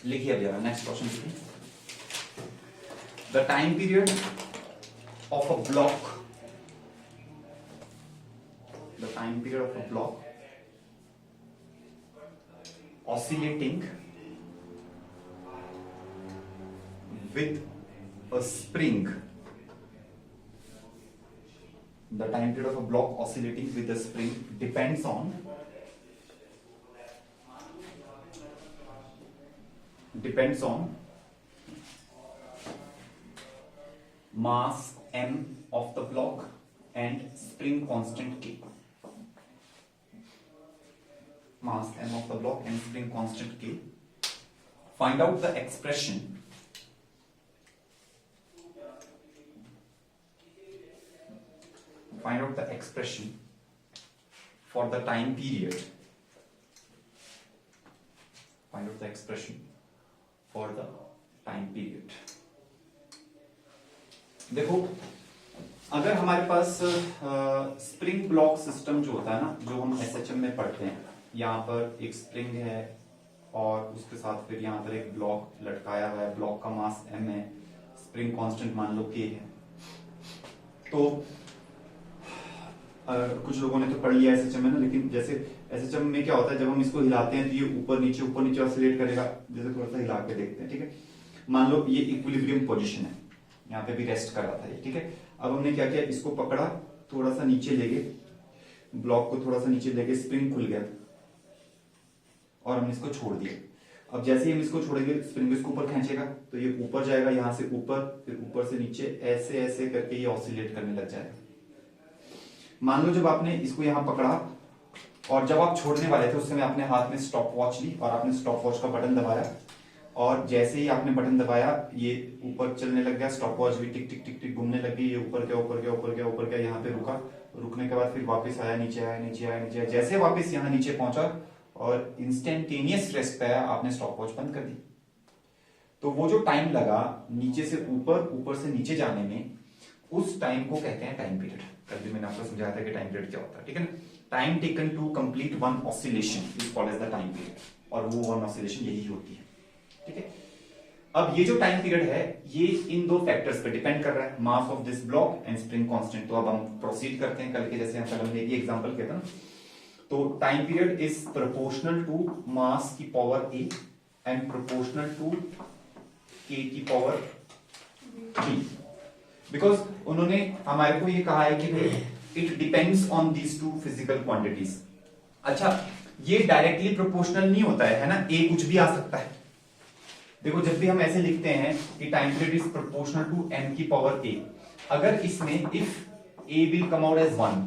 लिखिए अब जरा नेक्स्ट क्वेश्चन लिखिए। The time period of a block, the time period of a block oscillating with a spring, the time period of a block oscillating with a spring depends on mass m of the block and spring constant k. Mass m of the block and spring constant k. Find out the expression for the time period. Find out the expression for the time period. देखो अगर हमारे पास spring block system जो होता है ना, जो हम SHM में पढ़ते हैं, यहाँ पर एक स्प्रिंग है और उसके साथ फिर यहाँ पर एक ब्लॉक लटकाया हुआ है, ब्लॉक का मास m है, स्प्रिंग कांस्टेंट मान लो k है। तो कुछ लोगों ने तो पढ़ लिया एसएचएम में ना, लेकिन जैसे एसएचएम में क्या होता है, जब हम इसको हिलाते हैं तो ये ऊपर नीचे ऑसिलेट करेगा। जैसे थोड़ा सा हिला के देखते हैं, ठीक है। मान लो ये इक्विलिब्रियम पोजीशन है, यहाँ पे भी रेस्ट कर रहा था ये, ठीक है। अब हमने क्या किया, इसको पकड़ा, थोड़ा सा नीचे ले गए, ब्लॉक को थोड़ा सा नीचे ले गए, स्प्रिंग खुल गया और हमने इसको छोड़ दिया। अब जैसे ही हम इसको छोड़ेंगे, स्प्रिंग इसको ऊपर खींचेगा तो ये ऊपर जाएगा, यहां से ऊपर, फिर ऊपर से नीचे, ऐसे ऐसे करके ये ऑसिलेट करने लग जाएगा। मान लो जब आपने इसको यहां पकड़ा और जब आप छोड़ने वाले थे उस समय आपने हाथ में स्टॉप वॉच ली और आपने स्टॉप वॉच का बटन दबाया, और जैसे ही आपने बटन दबाया ये ऊपर चलने लग गया, स्टॉप वॉच भी टिक टिक टिक टिक घूमने लगी, ये ऊपर गया ऊपर गया ऊपर गया ऊपर गया, यहाँ पे रुका, रुकने के बाद फिर वापस आया, नीचे आया नीचे आया नीचे आया, जैसे वापस यहाँ नीचे पहुंचा और इंस्टेंटेनियस रेस्ट पे आया, आपने स्टॉप वॉच बंद कर दी। तो वो जो टाइम लगा नीचे से ऊपर, ऊपर से नीचे जाने में, उस टाइम को कहते हैं टाइम पीरियड। कल भी मैंने आपको समझाया था कि टाइम पीरियड क्या होता है, ठीक है ना। Time taken to complete one oscillation is called as the time period, और वो वन ऑसिलेशन यही होती है, ठीक है। अब ये जो टाइम पीरियड है ये इन दो फैक्टर्स पे डिपेंड कर रहा है, mass of this block and spring constant. तो अब हम प्रोसीड करते हैं कल के जैसे हमने एक एग्जांपल किया था ना। तो time period is proportional to mass की power a and proportional to k की पावर b, बिकॉज उन्होंने हमारे को ये कहा है कि it depends on these two physical quantities. अच्छा, ये डायरेक्टली प्रोपोर्शनल नहीं होता है ना, a कुछ भी आ सकता है। देखो जब भी हम ऐसे लिखते हैं कि time period is proportional to m की पावर a, अगर इसमें if a will come out as 1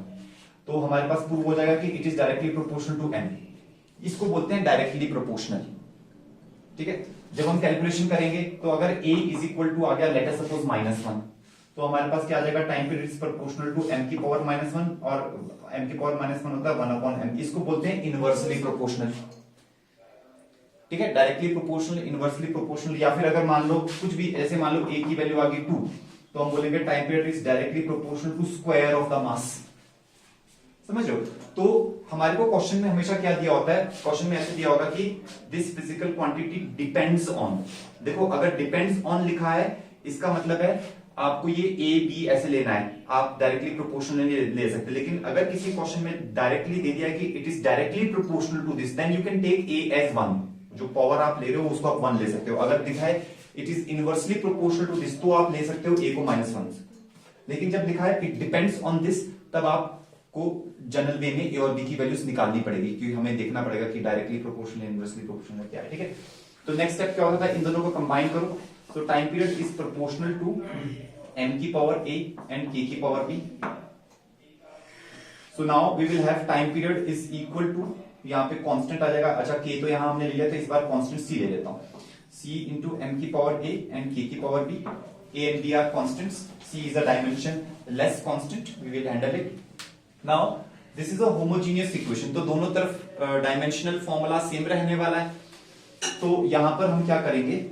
तो हमारे पास प्रूव हो जाएगा कि it is directly proportional to m। इसको बोलते हैं डायरेक्टली प्रोपोर्शनल, ठीक है। जब हम कैलकुलेशन करेंगे तो अगर a इज इक्वल टू आ गया लेट अस सपोज -1, तो हमारे पास क्या आ जाएगा, time period is proportional to m की पावर -1, और m की पावर -1 होता है 1/m। इसको बोलते हैं इनवर्सली प्रोपोर्शनल, ठीक है। डायरेक्टली प्रोपोर्शनल, इनवर्सली प्रोपोर्शनल, या फिर अगर मान लो कुछ भी ऐसे, मान लो a की वैल्यू आ गई 2, तो हम बोलेंगे time period is directly proportional to square of the mass. समझ रहे हो। तो हमारे को क्वेश्चन में हमेशा क्या दिया होता है, क्वेश्चन में ऐसे दिया होगा कि this physical quantity depends on. देखो अगर डिपेंड्स ऑन लिखा है इसका मतलब है आपको ये a b ऐसे लेना है, आप डायरेक्टली प्रोपोर्शनल ले सकते। लेकिन अगर किसी क्वेश्चन में डायरेक्टली दे दिया है कि it is directly proportional to this, then you can take a as 1, जो पावर आप ले रहे हो उसको आप 1 ले सकते हो। अगर लिखा है it is inversely proportional to this, तो आप ले सकते हो a को -1। लेकिन जब लिखा है इट डिपेंड्स ऑन दिस, तब आपको जनरल वे में a और b की वैल्यूज निकालनी पड़ेगी, क्योंकि हमें देखना पड़ेगा कि डायरेक्टली प्रोपोर्शनल इनवर्सली प्रोपोर्शनल क्या है, ठीक है। तो नेक्स्ट स्टेप क्या होता है, इन दोनों को कंबाइन करो। तो time period is proportional to m की पावर a एंड k की power b। So now we will have time period is equal to, यहाँ पे कांस्टेंट आ जाएगा। अच्छा, k तो यहां हमने ले लिया था, इस बार कांस्टेंट c ले लेता हूं, c इंटू m की पावर a एंड k की power b। a and b are constants, c is a dimension less constant, we will handle it. Now this is a homogeneous equation, तो दोनों तरफ dimensional formula same रहने वाला है। तो यहां पर हम क्या करेंगे,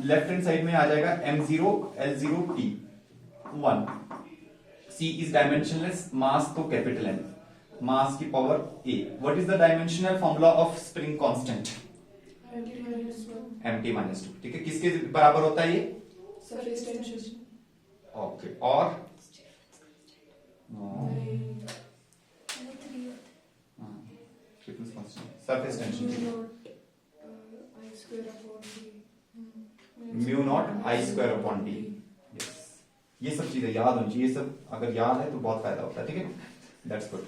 लेफ्ट हैंड साइड में आ जाएगा m0 l0 t 1, c is dimensionless, मास तो कैपिटल M, मास की power a। What is the dimensional formula of spring constant, mt minus 2, ठीक है। किसके बराबर होता है ये? Surface tension. ओके, और surface tension mu not I square upon D. ये सब चीजें याद होनी चाहिए, ये सब अगर याद है तो बहुत फायदा होता है, ठीक है। That's good.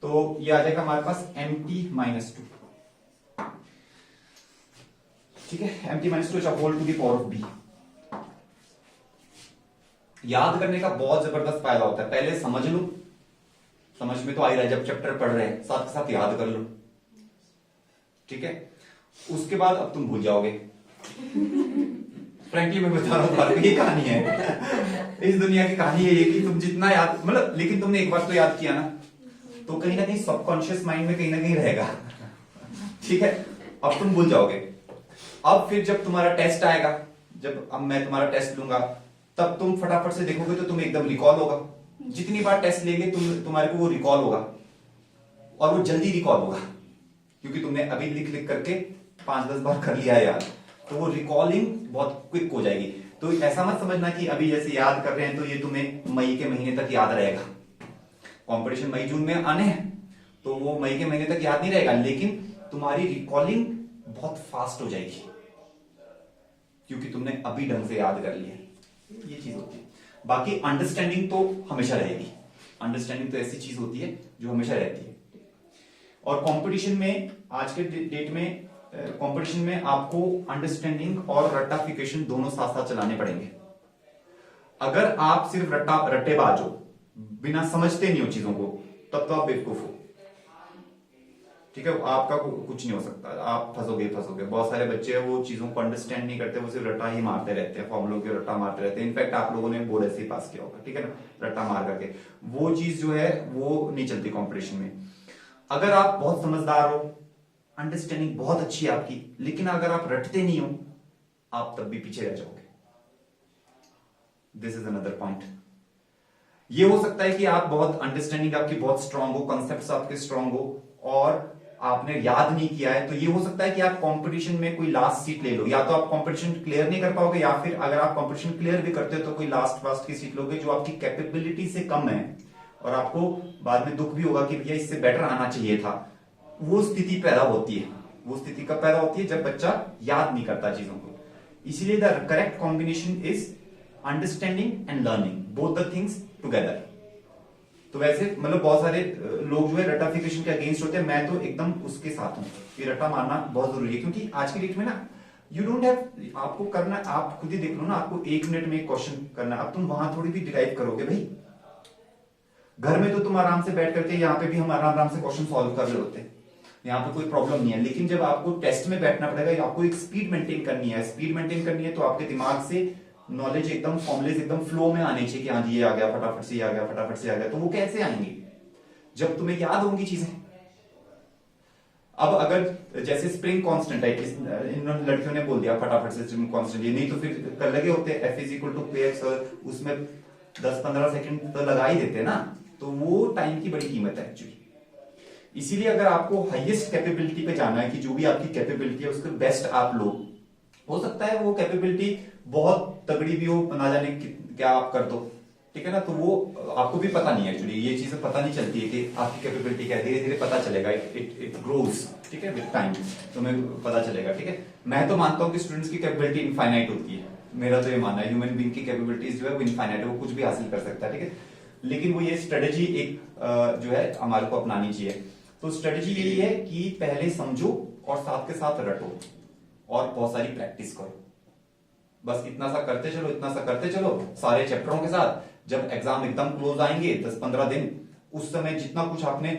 तो ये आ जाएगा हमारे पास mt माइनस 2, ठीक है। mt minus 2 whole to the power of b। याद करने का बहुत जबरदस्त फायदा होता है। पहले समझ लो, समझ में तो आ ही रहा है, जब चैप्टर पढ़ रहे हैं साथ के साथ याद कर लो, ठीक है। उसके बाद अब तुम भूल जाओगे। फ्रैंकली मैं बता रहा हूं तुम्हारे को, ये कहानी है इस दुनिया की कहानी है ये, कि तुम जितना याद, मतलब लेकिन तुमने एक बार तो याद किया ना, तो कहीं ना कहीं सबकॉन्शियस माइंड में कहीं ना कहीं रहेगा, ठीक है। अब तुम भूल जाओगे। अब फिर जब तुम्हारा टेस्ट आएगा, जब अब मैं तुम्हारा टेस्ट लूंगा, तब तुम फटाफट से देखोगे तो तुम्हें एकदम रिकॉल होगा। जितनी बार टेस्ट लेंगे तुम्हारे को वो रिकॉल होगा, और वो जल्दी रिकॉल होगा, क्योंकि तुमने अभी लिख लिख करके 5-10 बार कर लिया है याद, तो वो रिकॉलिंग बहुत क्विक हो जाएगी। तो ऐसा मत समझना कि अभी जैसे याद कर रहे हैं तो ये तुम्हें मई के महीने तक याद रहेगा। कंपटीशन मई जून में आने हैं, तो वो मई के महीने तक याद नहीं रहेगा, लेकिन तुम्हारी रिकॉलिंग बहुत फास्ट हो जाएगी, क्योंकि तुमने अभी ढंग से याद कर लिया। ये चीज होती है। बाकी अंडरस्टैंडिंग तो हमेशा रहेगी। अंडरस्टैंडिंग तो ऐसी चीज होती है जो हमेशा रहती है। और कंपटीशन में, आज के डेट में कंपटीशन में आपको अंडरस्टैंडिंग और रट्टाफिकेशन दोनों साथ साथ चलाने पड़ेंगे। अगर आप सिर्फ रट्टेबाज हो, बिना समझते नहीं हो चीजों को, तब तो आप बेवकूफ हो, ठीक है। आपका कुछ नहीं हो सकता, आप फंसोगे। बहुत सारे बच्चे हैं वो चीजों को अंडरस्टैंड नहीं करते, वो सिर्फ रट्टा ही मारते रहते हैं, फॉर्मुलों के रट्टा मारते रहते हैं। इनफैक्ट आप लोगों ने बोर्ड ऐसे ही पास किया होगा, ठीक है ना, रट्टा मार करके। वो चीज जो है वो नहीं चलती कॉम्पिटिशन में। अगर आप बहुत समझदार हो, अंडरस्टैंडिंग बहुत अच्छी है आपकी, लेकिन अगर आप रटते नहीं हो, आप तब भी पीछे रह जाओगे। This is another point. ये हो सकता है कि आप बहुत अंडरस्टैंडिंग आपकी बहुत स्ट्रांग हो, कॉन्सेप्ट्स आपके स्ट्रांग हो, और आपने याद नहीं किया है, तो ये हो सकता है कि आप कंपटीशन में कोई लास्ट सीट ले लो। या तो आप कंपटीशन क्लियर नहीं कर पाओगे, या फिर अगर आप कंपटीशन क्लियर भी करते हो तो कोई लास्ट फास्ट की सीट लोगे जो आपकी कैपेबिलिटी से कम है, और आपको बाद में दुख भी होगा कि भैया इससे बेटर आना चाहिए था। वो स्थिति पैदा होती है। वो स्थिति कब पैदा होती है? जब बच्चा याद नहीं करता चीजों को। इसीलिए the correct combination is understanding and learning, both the things together. तो वैसे मतलब बहुत सारे लोग जो है रट्टाफिकेशन के अगेंस्ट होते हैं, मैं तो एकदम उसके साथ हूं कि रट्टा मारना बहुत जरूरी है। क्योंकि आज की डेट में ना यू डोंट हैव, आपको करना, आप खुद ही देख लो ना, आपको 1 मिनट में एक क्वेश्चन करना, अब तुम वहां थोड़ी भी डिराइव करोगे भाई। घर में तो तुम आराम से बैठ करके, यहाँ पे भी हम आराम से क्वेश्चन सॉल्व कर रहे होते हैं, यहाँ पे कोई प्रॉब्लम नहीं है। लेकिन जब आपको टेस्ट में बैठना पड़ेगा, आपको एक स्पीड मेंटेन करनी है। स्पीड मेंटेन करनी है तो आपके दिमाग से नॉलेज एकदम, फॉर्मुलेज एकदम फ्लो में आने चाहिए कि हाँ जी ये आ गया, फटाफट से ये आ गया, फटाफट से आ गया। तो वो कैसे आएंगे? जब तुम्हें याद होंगी चीजें। अब अगर जैसे स्प्रिंग कांस्टेंट है, इन लड़कियों ने बोल दिया फटाफट से स्प्रिंग कांस्टेंट, ये नहीं तो फिर कर लगे होते F = kx, उसमें 10-15 सेकंड तो लगा ही देते ना, तो वो टाइम की बड़ी कीमत है एक्चुअली। इसीलिए अगर आपको हाईएस्ट कैपेबिलिटी पे जाना है, कि जो भी आपकी कैपेबिलिटी है उसके बेस्ट आप लो, हो सकता है वो कैपेबिलिटी बहुत तगड़ी भी हो, ना जाने क्या आप कर दो, ठीक है ना। तो वो आपको भी पता नहीं है एक्चुअली, ये चीजें पता नहीं चलती है कि आपकी कैपेबिलिटी क्या है। धीरे धीरे पता चलेगा, इट ग्रोज, ठीक है, विद टाइम तुम्हें पता चलेगा, ठीक है। मैं तो मानता हूं कि स्टूडेंट्स की कैपेबिलिटी इनफाइनाइट होती है, मेरा तो ये मानना है। ह्यूमन बीइंग की कैपेबिलिटीज जो है वो इनफाइनाइट है, वो कुछ भी हासिल कर सकता है, ठीक है। लेकिन वो ये स्ट्रेटेजी एक जो है हमारे को अपनानी चाहिए। तो स्ट्रेटेजी यही है कि पहले समझो और साथ के साथ रटो और बहुत सारी प्रैक्टिस करो। बस इतना सा करते चलो, इतना सा करते चलो सारे चैप्टरों के साथ। जब एग्जाम एकदम क्लोज आएंगे 10-15 दिन, उस समय जितना कुछ आपने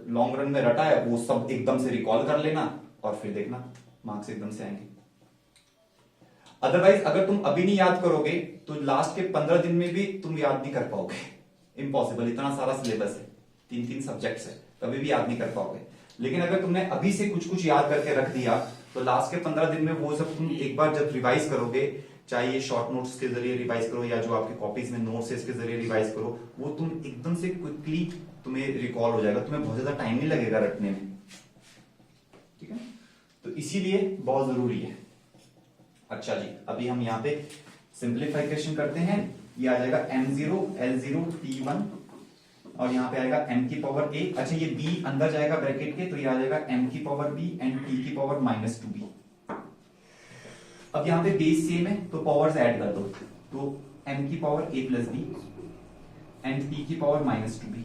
लॉन्ग रन में रटा है वो सब एकदम से रिकॉल कर लेना, और फिर देखना मार्क्स एकदम से आएंगे। अदरवाइज अगर तुम अभी नहीं याद करोगे तो लास्ट के 15 दिन में भी तुम याद नहीं कर पाओगे। इम्पॉसिबल, इतना सारा सिलेबस है, 3-3 सब्जेक्ट्स है, कभी भी याद नहीं कर पाओगे। लेकिन अगर तुमने अभी से कुछ कुछ याद करके रख दिया तो लास्ट के 15 दिन में वो सब तुम एक बार जब रिवाइज करोगे, चाहे ये शॉर्ट नोट्स के जरिए रिवाइज करो या जो आपके कॉपीज में नोट्स है इसके जरिए रिवाइज करो, वो तुम एकदम से क्विकली तुम्हें रिकॉल हो जाएगा, तुम्हें बहुत ज्यादा टाइम नहीं लगेगा रटने में, ठीक है। तो इसीलिए बहुत जरूरी है अच्छा जी, अभी हम यहाँ पे सिंप्लीफिकेशन करते हैं। ये आ जाएगा m0 L0 T1 और यहाँ पे आएगा m की पावर a। अच्छा ये b अंदर जाएगा ब्रैकेट के, तो ये आ जाएगा m की पावर b एंड t की पावर -2b। अब यहाँ पे बेस सेम है तो पावर्स ऐड कर दो, तो m की power a plus b and t की पावर -2b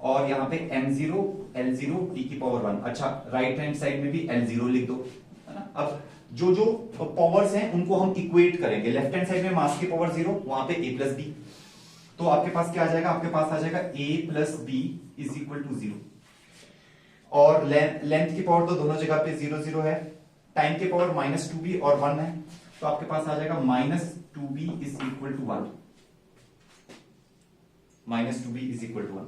और यहाँ पे m0 L0 t की पावर 1। अच्छा राइट हैंड साइड में भी L0 लिख दो, है ना। अब जो जो पावर्स हैं उनको हम इक्वेट करेंगे। लेफ्ट हैंड साइड में मास की पावर 0, वहां पे a प्लस b, तो आपके पास क्या आ जाएगा, आपके पास आ जाएगा a plus b is equal to 0 और लेंथ की पावर तो दोनों जगह पे 0 0 है, टाइम की पावर -2b और 1 है, तो आपके पास आ जाएगा -2b is equal to 1, -2b is equal to 1।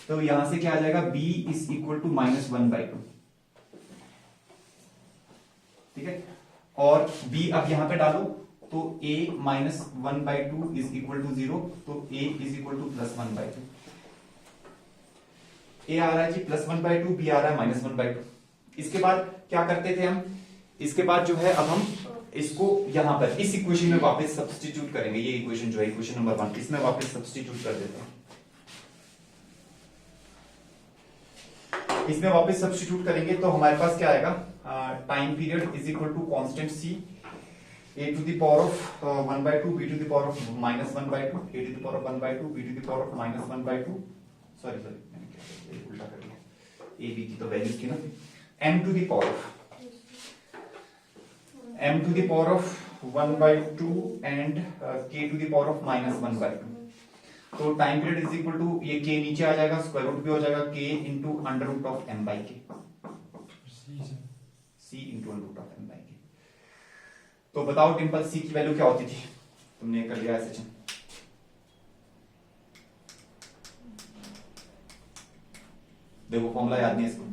तो यहां से क्या आ जाएगा, b इज इक्वल टू -1/2, ठीक है। और b अब यहां पे डालो तो a -1/2 इज इक्वल टू 0, तो a is equal to +1/2। a आ रहा है जी +1/2, b आ रहा है -1/2। इसके बाद क्या करते थे हम, इसके बाद जो है अब हम इसको यहां पर इस इक्वेशन में वापस सब्स्टिट्यूट करेंगे। ये इक्वेशन जो है इक्वेशन नंबर 1, इसमें वापस सब्स्टिट्यूट कर देते हैं। इसमें वापस सब्स्टिट्यूट करेंगे तो हमारे पास क्या आएगा, time period is equal to constant c, a to the power of 1/2, b to the power of -1/2, a to the power of 1/2, b to the power of -1/2। Sorry मैंने क्या उल्टा कर दिया, a b की तो वैल्यूज थी ना, m to the power of 1/2 and k to the power of -1/2। तो time period is equal to, ये k नीचे आ जाएगा, स्क्वायर रूट भी हो जाएगा k into under root of m by k, c into under root of m by k. तो बताओ Dimple c की वैल्यू क्या होती थी, तुमने कर लिया ऐसे। देखो फॉर्मूला याद नहीं इसको,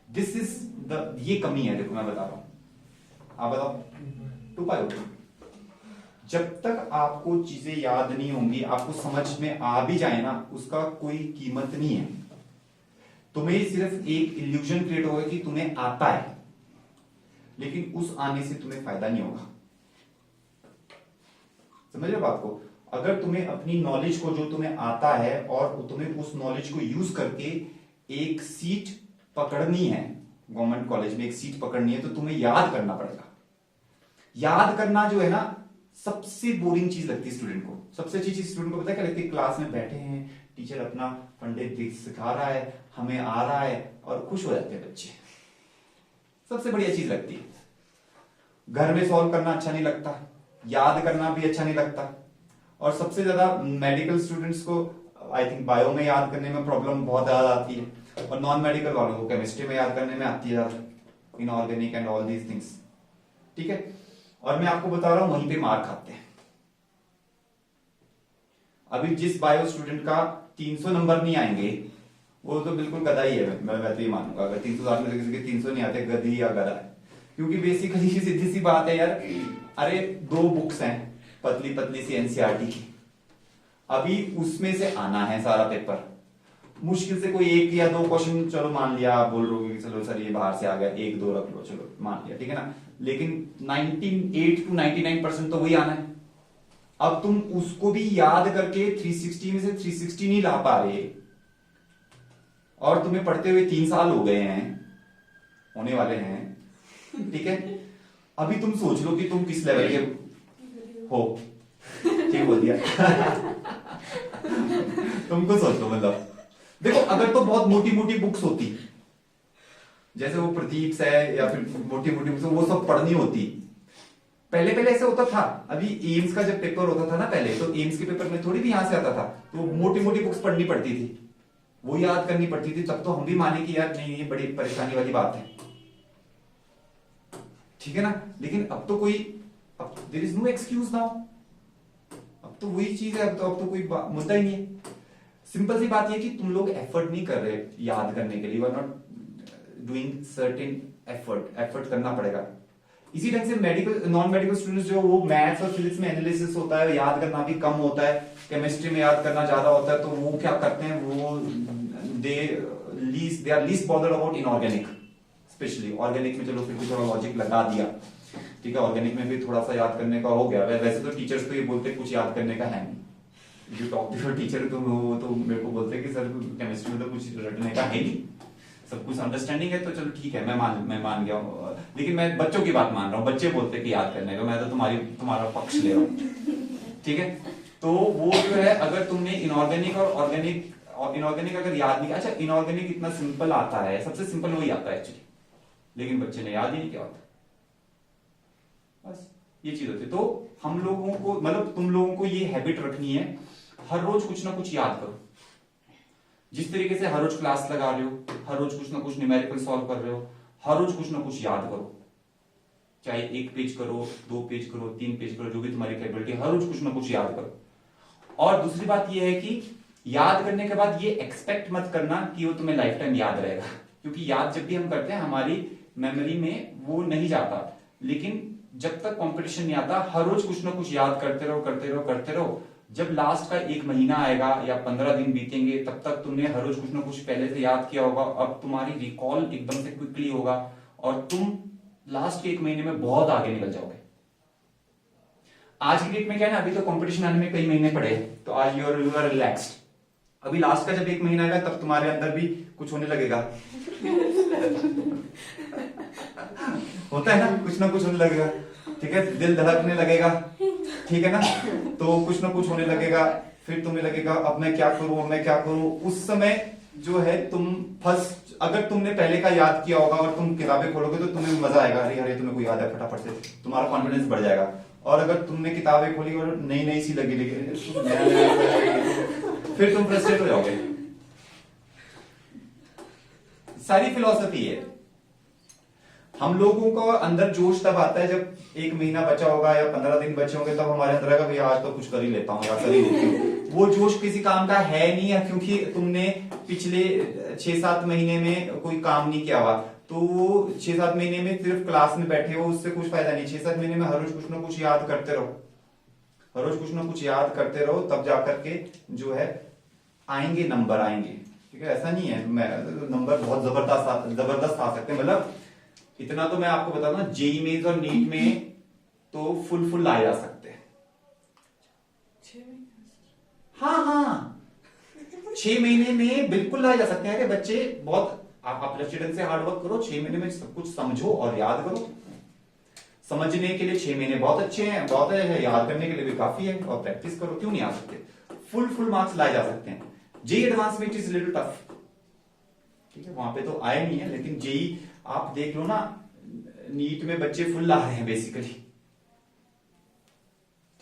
दिस इज द, ये कमी है, देखो मैं बता रहा हूं, आप बताओ 2π/2। जब तक आपको चीजें याद नहीं होंगी, आपको समझ में आ भी जाए ना, उसका कोई कीमत नहीं है। तुम्हें सिर्फ एक इल्यूजन क्रिएट होगा कि तुम्हें आता है, लेकिन उस आने से तुम्हें फायदा नहीं होगा। समझ रहे हो बात को। अगर तुम्हें अपनी नॉलेज को, जो तुम्हें आता है, और तुम्हें उस नॉलेज को यूज करके एक सीट पकड़नी है, गवर्नमेंट कॉलेज में एक सीट पकड़नी है, तो तुम्हें याद करना पड़ेगा। याद करना जो है ना, सबसे बोरिंग चीज लगती है स्टूडेंट को। सबसे अच्छी चीज स्टूडेंट को पता है क्या लगती है, क्लास में बैठे हैं, टीचर अपना पंडित सिखा रहा है, हमें आ रहा है, और खुश हो जाते हैं बच्चे। सबसे बढ़िया चीज लगती है। घर में सॉल्व करना अच्छा नहीं लगता, याद करना भी अच्छा नहीं लगता, और सबसे ज्यादा मेडिकल स्टूडेंट्स को आई थिंक बायो में याद करने में प्रॉब्लम बहुत ज्यादा आती है, और नॉन मेडिकल वालों को केमिस्ट्री में याद करने में आती है, inorganic and all these things, ठीक है। और मैं आपको बता रहा हूं वहीं पे मार खाते हैं। अभी जिस बायो स्टूडेंट का 300 नंबर नहीं आएंगे, वो तो बिल्कुल गधा ही है, मैं वैसे ही मानूंगा। अगर 360 में से किसी के 300 नहीं आते, गधी या गधा है। क्योंकि बेसिकली सीधी सी बात है यार, अरे 2 बुक्स हैं पतली पतली सी एनसीईआरटी की, अभी उसमें से आना है सारा पेपर। मुश्किल से कोई 1 या 2 क्वेश्चन, चलो मान लिया, आप बोल रहे हो चलो सर ये बाहर से आ गया, 1 2 रख लो, चलो मान लिया, ठीक है ना। लेकिन 98 to 99% तो वही आना है। अब तुम उसको भी याद करके 360 में से 360 नहीं ला पा रहे, और तुम्हें पढ़ते हुए 3 साल हो गए हैं, होने वाले हैं, ठीक है। अभी तुम सोच लो कि तुम किस लेवल के हो, ठीक बोल दिया। तुमको सोच लो, मतलब देखो, अगर तो बहुत मोटी मोटी बुक्स होती, जैसे वो प्रतीक है या फिर मोटी मोटी बुक्स, वो सब पढ़नी होती। पहले पहले ऐसा होता था। अभी एम्स का जब पेपर होता था ना पहले, तो एम्स के पेपर में थोड़ी भी यहां से आता था, तो मोटी मोटी बुक्स पढ़नी पड़ती थी, वो याद करनी पड़ती थी। तब तो हम भी माने कि यार नहीं, ये बड़ी परेशानी वाली बात है, ठीक है ना। लेकिन अब तो कोई, अब there is no excuse now, अब तो वही चीज है, अब तो कोई मुद्दा ही नहीं है। सिंपल सी बात ये कि तुम लोग एफर्ट नहीं कर रहे याद करने के लिए, you are not doing certain effort करना पड़ेगा। इसी ढंग से मेडिकल नॉन मेडिकल स्टूडेंट्स जो, वो मैथ्स और फिजिक्स में एनालिसिस होता है, याद करना भी कम होता है, केमिस्ट्री में याद करना ज्यादा होता है, तो वो क्या करते हैं, वो they are least bothered about inorganic, specially organic में चलो फिर भी थोड़ा लॉजिक लगा दिया, ठीक है, ऑर्गेनिक में भी थोड़ा सा याद करने का हो गया। वैसे तो टीचर्स तो ये बोलते कुछ याद करने का है नहीं, यू टॉक टू टीचर तो वो तो मेरे को बोलते कि सर केमिस्ट्री में तो कुछ रटने का है नहीं, सब कुछ अंडरस्टैंडिंग है, तो चलो ठीक है, मैं मान गया हूँ। लेकिन मैं बच्चों की बात मान रहा हूँ, बच्चे बोलते कि याद करने का, मैं तो तुम्हारा पक्ष ले रहा हूँ, ठीक है। तो वो जो है, अगर तुमने इनऑर्गेनिक और इनऑर्गेनिक अगर याद नहीं, अच्छा इनऑर्गेनिक इतना सिंपल आता है, सबसे सिंपल वही आता है एक्चुअली, लेकिन बच्चे ने याद ही नहीं किया होता, बस ये चीज होती है। तो हम लोगों को, मतलब तुम लोगों को ये हैबिट रखनी है, हर रोज कुछ ना कुछ याद करो। जिस तरीके से हर रोज क्लास लगा रहे हो, हर रोज कुछ ना कुछ न्यूमेरिकल सॉल्व कर रहे हो, हर रोज कुछ ना कुछ याद करो, चाहे 1 पेज करो, 2 पेज करो, 3 पेज करो, जो भी तुम्हारी कैपेबिलिटी, हर रोज कुछ ना कुछ याद करो। और दूसरी बात यह है कि याद करने के बाद ये एक्सपेक्ट मत करना कि वो तुम्हें लाइफ टाइम याद रहेगा, क्योंकि याद जब भी हम करते हैं हमारी मेमोरी में वो नहीं जाता। लेकिन जब तक कंपटीशन नहीं आता, हर रोज कुछ ना कुछ याद करते रहो। जब लास्ट का 1 महीना आएगा या 15 दिन बीतेंगे, तब तक तुमने हर रोज कुछ ना कुछ पहले से याद किया होगा, अब तुम्हारी रिकॉल एकदम से क्विकली होगा और तुम लास्ट के 1 महीने में बहुत आगे निकल जाओगे। आज की डेट में क्या है ना, अभी तो कंपटीशन आने में कई महीने पड़े, तो आज यू आर रिलैक्स्ड। अभी लास्ट का जब 1 महीना आएगा, तब तुम्हारे अंदर भी कुछ होने लगेगा होता है ना, कुछ ना कुछ होने लगेगा, ठीक है, दिल धड़कने लगेगा, ठीक है ना, तो कुछ ना कुछ होने लगेगा, फिर तुम्हें लगेगा अब मैं क्या करूं। उस समय जो है तुम फर्स्ट, अगर तुमने पहले का याद किया होगा और तुम किताबें खोलोगे तो तुम्हें मजा आएगा, अरे तुम्हें को याद है, फटाफट से तुम्हारा कॉन्फिडेंस बढ़ जाएगा। और अगर तुमने किताबें खोली और नई सी लगी फिर तुम फ्रस्ट्रेट हो जाओगे। सारी फिलॉसफी है। हम लोगों को अंदर जोश तब आता है जब 1 महीना बचा होगा या 15 दिन बचे होंगे, तब हमारे अंदर आएगा भैया आज तो कुछ कर ही लेता हूँ या कर ही लेती हूँ। वो जोश किसी काम का है नहीं है, क्योंकि तुमने पिछले 6-7 महीने में कोई काम नहीं किया हुआ, तो 6-7 महीने में सिर्फ क्लास में बैठे हो, उससे कुछ फायदा नहीं। 6-7 महीने में हर रोज कुछ ना कुछ याद करते रहो, तब जाकर के जो है आएंगे नंबर आएंगे, ठीक है। ऐसा नहीं है नंबर बहुत जबरदस्त आ सकते हैं, मतलब इतना तो मैं आपको बता दूं, जेईई मेंस और नीट में तो फुल आ जा सकते हैं। 6 महीने में बिल्कुल आ जा सकते हैं। बच्चे बहुत, आप स्टूडेंट से हार्ड वर्क करो, 6 महीने में सब कुछ समझो और याद करो। समझने के लिए 6 महीने बहुत अच्छे हैं, बहुत है, याद करने के लिए भी काफी है, और प्रैक्टिस करो, क्यों नहीं आ सकते, फुल मार्क्स लाए जा सकते हैं। जेईई एडवांस में इट इज लिटिल टफ, ठीक है, वहां पे तो आए नहीं है, लेकिन जेईई आप देख लो ना, नीट में बच्चे फुल ला रहे हैं बेसिकली,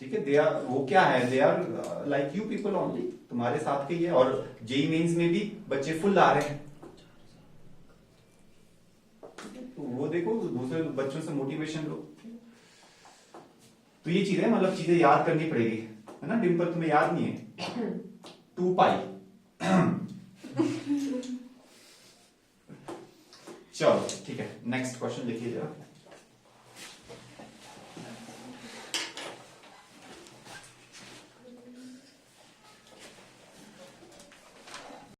ठीक है। दे आर, वो क्या है, they are like you people only, तुम्हारे साथ के ही है। और जेईई मेंस में भी बच्चे फुल ला रहे हैं, तो वो देखो, दूसरे बच्चों से मोटिवेशन लो। तो ये चीज है, मतलब चीजें याद करनी पड़ेगी, है ना। डिम्पल तुम्हें याद नहीं है 2 पाई चलो ठीक है, नेक्स्ट क्वेश्चन लिखिए जरा।